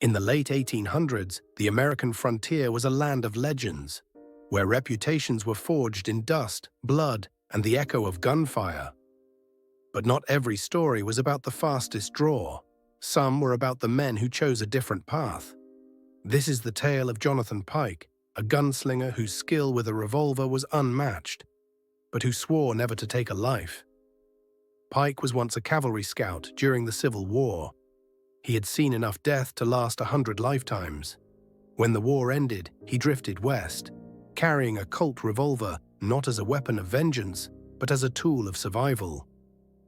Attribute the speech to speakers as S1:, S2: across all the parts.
S1: In the late 1800s, the American frontier was a land of legends, where reputations were forged in dust, blood, and the echo of gunfire. But not every story was about the fastest draw. Some were about the men who chose a different path. This is the tale of Jonathan Pike, a gunslinger whose skill with a revolver was unmatched, but who swore never to take a life. Pike was once a cavalry scout during the Civil War. He had seen enough death to last 100 lifetimes. When the war ended, he drifted west, carrying a Colt revolver not as a weapon of vengeance, but as a tool of survival.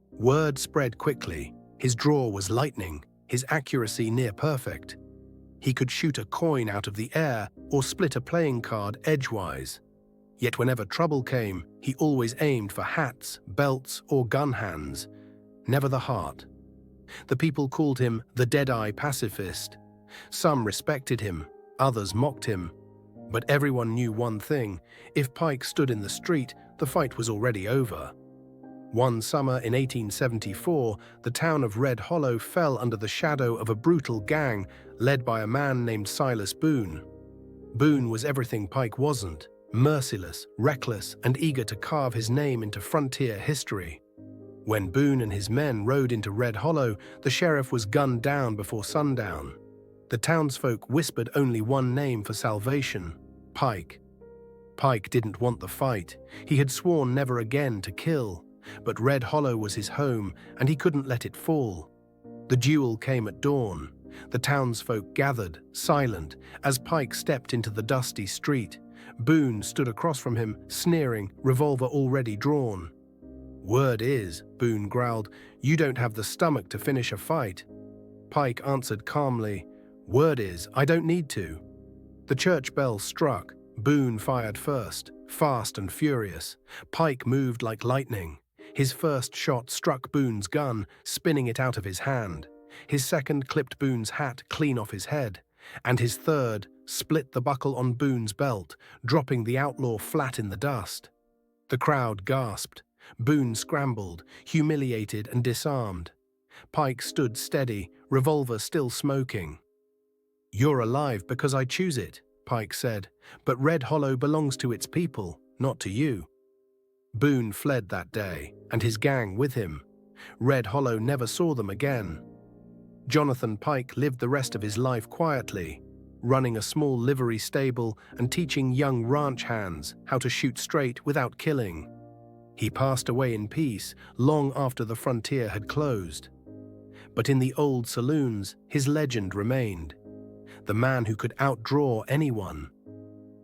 S1: Word spread quickly. His draw was lightning, his accuracy near perfect. He could shoot a coin out of the air or split a playing card edgewise. Yet whenever trouble came, he always aimed for hats, belts, or gun hands, never the heart. The people called him the Deadeye Pacifist. Some respected him, others mocked him. But everyone knew one thing: if Pike stood in the street, the fight was already over. One summer in 1874, the town of Red Hollow fell under the shadow of a brutal gang led by a man named Silas Boone. Boone was everything Pike wasn't: merciless, reckless, and eager to carve his name into frontier history. When Boone and his men rode into Red Hollow, the sheriff was gunned down before sundown. The townsfolk whispered only one name for salvation: Pike. Pike didn't want the fight. He had sworn never again to kill. But Red Hollow was his home, and he couldn't let it fall. The duel came at dawn. The townsfolk gathered, silent, as Pike stepped into the dusty street. Boone stood across from him, sneering, revolver already drawn. "Word is," Boone growled, "you don't have the stomach to finish a fight." Pike answered calmly, "Word is, I don't need to." The church bell struck. Boone fired first, fast and furious. Pike moved like lightning. His first shot struck Boone's gun, spinning it out of his hand. His second clipped Boone's hat clean off his head, and his third split the buckle on Boone's belt, dropping the outlaw flat in the dust. The crowd gasped. Boone scrambled, humiliated and disarmed. Pike stood steady, revolver still smoking. "You're alive because I choose it," Pike said, "but Red Hollow belongs to its people, not to you." Boone fled that day, and his gang with him. Red Hollow never saw them again. Jonathan Pike lived the rest of his life quietly, running a small livery stable and teaching young ranch hands how to shoot straight without killing. He passed away in peace long after the frontier had closed. But in the old saloons, his legend remained: the man who could outdraw anyone,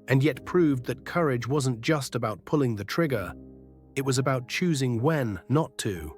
S1: and yet proved that courage wasn't just about pulling the trigger. It was about choosing when not to.